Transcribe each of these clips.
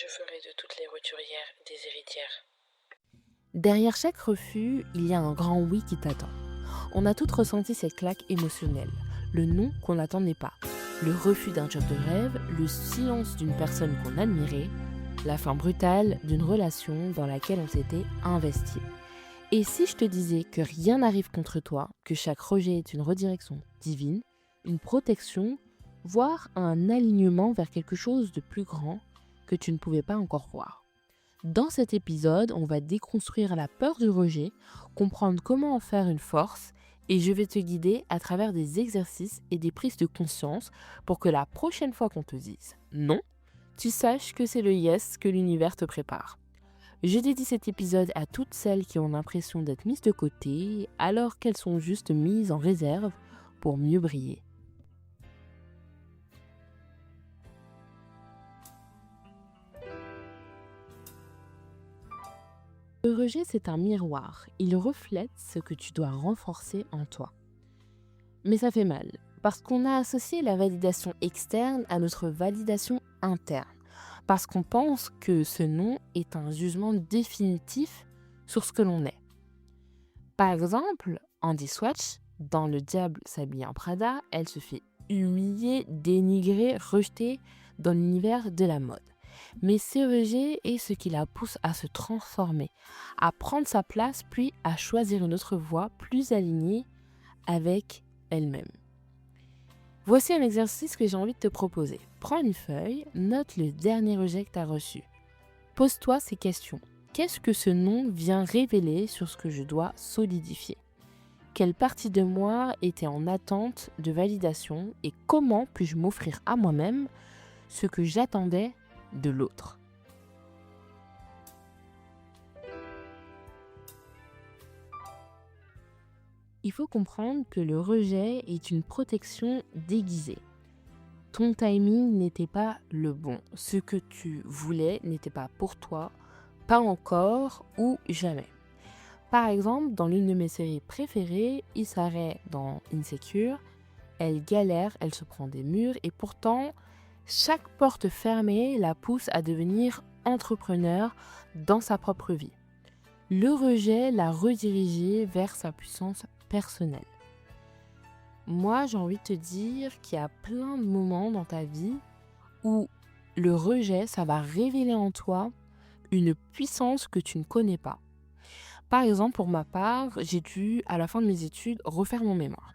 Je ferai de toutes les roturières des héritières. Derrière chaque refus, il y a un grand oui qui t'attend. On a toutes ressenti cette claque émotionnelle, le non qu'on n'attendait pas, le refus d'un job de rêve, le silence d'une personne qu'on admirait, la fin brutale d'une relation dans laquelle on s'était investi. Et si je te disais que rien n'arrive contre toi, que chaque rejet est une redirection divine, une protection, voire un alignement vers quelque chose de plus grand que tu ne pouvais pas encore voir. Dans cet épisode, on va déconstruire la peur du rejet, comprendre comment en faire une force, et je vais te guider à travers des exercices et des prises de conscience pour que la prochaine fois qu'on te dise non, tu saches que c'est le yes que l'univers te prépare. Je dédie cet épisode à toutes celles qui ont l'impression d'être mises de côté alors qu'elles sont juste mises en réserve pour mieux briller. Le rejet, c'est un miroir. Il reflète ce que tu dois renforcer en toi. Mais ça fait mal, parce qu'on a associé la validation externe à notre validation interne. Parce qu'on pense que ce non est un jugement définitif sur ce que l'on est. Par exemple, Andy Swatch, dans Le Diable s'habille en Prada, elle se fait humilier, dénigrer, rejeter dans l'univers de la mode. Mais ce rejet est ce qui la pousse à se transformer, à prendre sa place, puis à choisir une autre voie plus alignée avec elle-même. Voici un exercice que j'ai envie de te proposer. Prends une feuille, note le dernier rejet que tu as reçu. Pose-toi ces questions. Qu'est-ce que ce non vient révéler sur ce que je dois solidifier ? Quelle partie de moi était en attente de validation et comment puis-je m'offrir à moi-même ce que j'attendais de l'autre ? Il faut comprendre que le rejet est une protection déguisée. Ton timing n'était pas le bon. Ce que tu voulais n'était pas pour toi, pas encore ou jamais. Par exemple, dans l'une de mes séries préférées, Issa dans Insecure, elle galère, elle se prend des murs et pourtant, chaque porte fermée la pousse à devenir entrepreneur dans sa propre vie. Le rejet l'a redirigée vers sa puissance personnelle. Moi, j'ai envie de te dire qu'il y a plein de moments dans ta vie où le rejet, ça va révéler en toi une puissance que tu ne connais pas. Par exemple, pour ma part, j'ai dû, à la fin de mes études, refaire mon mémoire.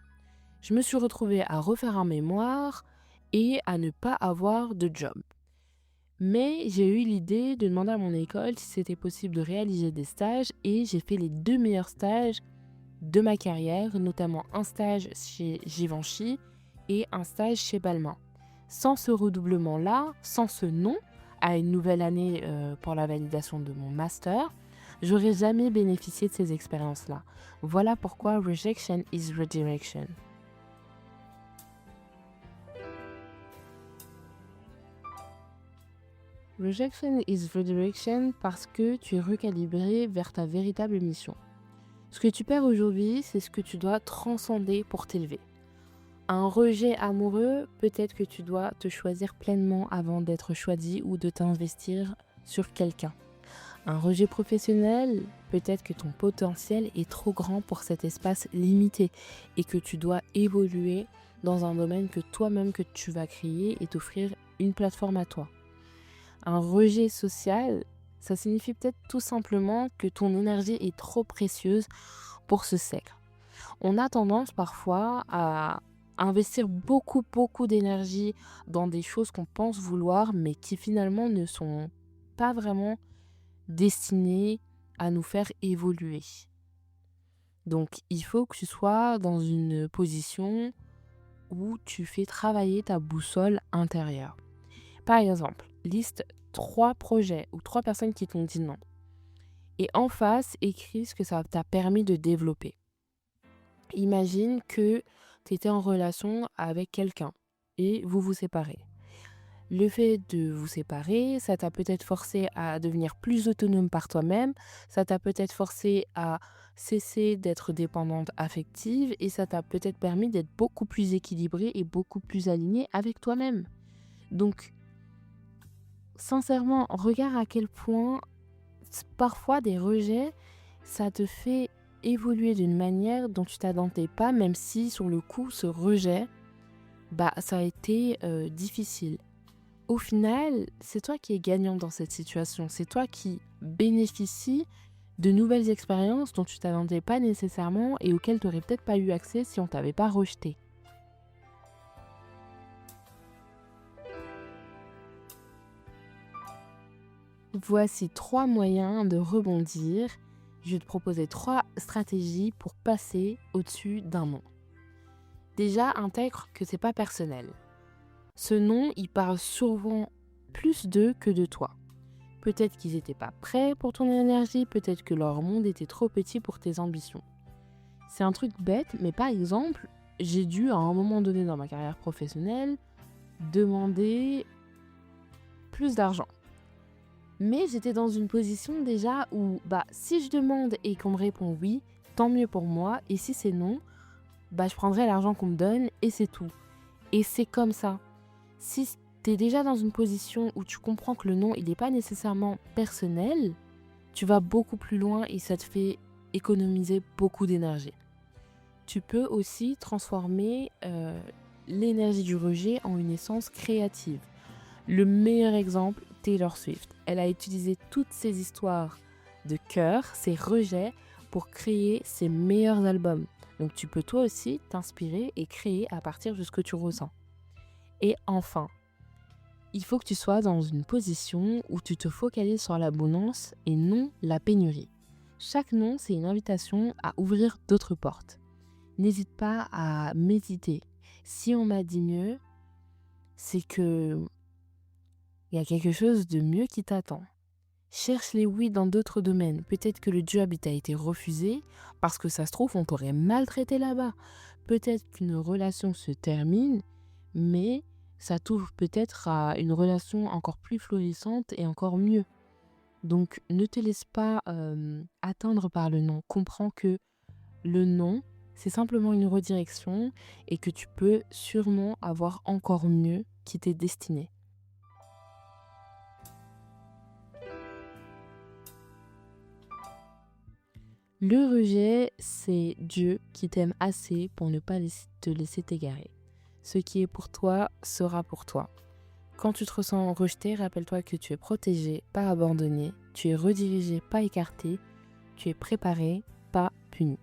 Je me suis retrouvée à refaire un mémoire et à ne pas avoir de job. Mais j'ai eu l'idée de demander à mon école si c'était possible de réaliser des stages et j'ai fait les 2 meilleurs stages de ma carrière, notamment un stage chez Givenchy et un stage chez Balmain. Sans ce redoublement-là, sans ce non à une nouvelle année pour la validation de mon master, j'aurais jamais bénéficié de ces expériences-là. Voilà pourquoi rejection is redirection. Rejection is redirection parce que tu es recalibré vers ta véritable mission. Ce que tu perds aujourd'hui, c'est ce que tu dois transcender pour t'élever. Un rejet amoureux, peut-être que tu dois te choisir pleinement avant d'être choisi ou de t'investir sur quelqu'un. Un rejet professionnel, peut-être que ton potentiel est trop grand pour cet espace limité et que tu dois évoluer dans un domaine que toi-même que tu vas créer et t'offrir une plateforme à toi. Un rejet social, ça signifie peut-être tout simplement que ton énergie est trop précieuse pour ce cercle. On a tendance parfois à investir beaucoup d'énergie dans des choses qu'on pense vouloir mais qui finalement ne sont pas vraiment destinées à nous faire évoluer. Donc il faut que tu sois dans une position où tu fais travailler ta boussole intérieure. Par exemple, liste 3 projets ou 3 personnes qui t'ont dit non. Et en face, écris ce que ça t'a permis de développer. Imagine que tu étais en relation avec quelqu'un et vous vous séparez. Le fait de vous séparer, ça t'a peut-être forcé à devenir plus autonome par toi-même, ça t'a peut-être forcé à cesser d'être dépendante affective et ça t'a peut-être permis d'être beaucoup plus équilibré et beaucoup plus aligné avec toi-même. Donc, Sincèrement, regarde à quel point parfois des rejets, ça te fait évoluer d'une manière dont tu t'attendais pas, même si sur le coup, ce rejet, ça a été difficile. Au final, c'est toi qui es gagnant dans cette situation. C'est toi qui bénéficie de nouvelles expériences dont tu t'attendais pas nécessairement et auxquelles tu n'aurais peut-être pas eu accès si on t'avait pas rejeté. Voici 3 moyens de rebondir. Je vais te proposer 3 stratégies pour passer au-dessus d'un non. Déjà, intègre que c'est pas personnel. Ce non, il parle souvent plus d'eux que de toi. Peut-être qu'ils n'étaient pas prêts pour ton énergie, peut-être que leur monde était trop petit pour tes ambitions. C'est un truc bête, mais par exemple, j'ai dû à un moment donné dans ma carrière professionnelle demander plus d'argent. Mais j'étais dans une position déjà où si je demande et qu'on me répond oui, tant mieux pour moi. Et si c'est non, je prendrai l'argent qu'on me donne et c'est tout. Et c'est comme ça. Si tu es déjà dans une position où tu comprends que le non, il n'est pas nécessairement personnel, tu vas beaucoup plus loin et ça te fait économiser beaucoup d'énergie. Tu peux aussi transformer l'énergie du rejet en une essence créative. Le meilleur exemple, Taylor Swift. Elle a utilisé toutes ces histoires de cœur, ces rejets, pour créer ses meilleurs albums. Donc tu peux toi aussi t'inspirer et créer à partir de ce que tu ressens. Et enfin, il faut que tu sois dans une position où tu te focalises sur l'abondance et non la pénurie. Chaque non, c'est une invitation à ouvrir d'autres portes. N'hésite pas à méditer. Si on m'a dit mieux, c'est que il y a quelque chose de mieux qui t'attend. Cherche les oui dans d'autres domaines. Peut-être que le job t'a été refusé parce que ça se trouve, on t'aurait maltraité là-bas. Peut-être qu'une relation se termine, mais ça t'ouvre peut-être à une relation encore plus florissante et encore mieux. Donc, ne te laisse pas atteindre par le non. Comprends que le non, c'est simplement une redirection et que tu peux sûrement avoir encore mieux qui t'est destiné. Le rejet, c'est Dieu qui t'aime assez pour ne pas te laisser t'égarer. Ce qui est pour toi sera pour toi. Quand tu te ressens rejeté, rappelle-toi que tu es protégé, pas abandonné, tu es redirigé, pas écarté, tu es préparé, pas puni.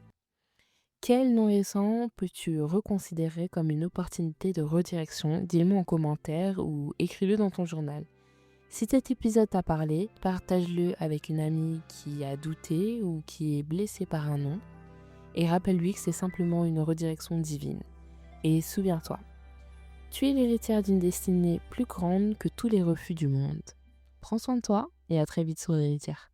Quel non récent peux-tu reconsidérer comme une opportunité de redirection? Dis-le-moi en commentaire ou écris-le dans ton journal. Si cet épisode t'a parlé, partage-le avec une amie qui a douté ou qui est blessée par un non. Et rappelle-lui que c'est simplement une redirection divine. Et souviens-toi, tu es l'héritière d'une destinée plus grande que tous les refus du monde. Prends soin de toi et à très vite sur l'héritière.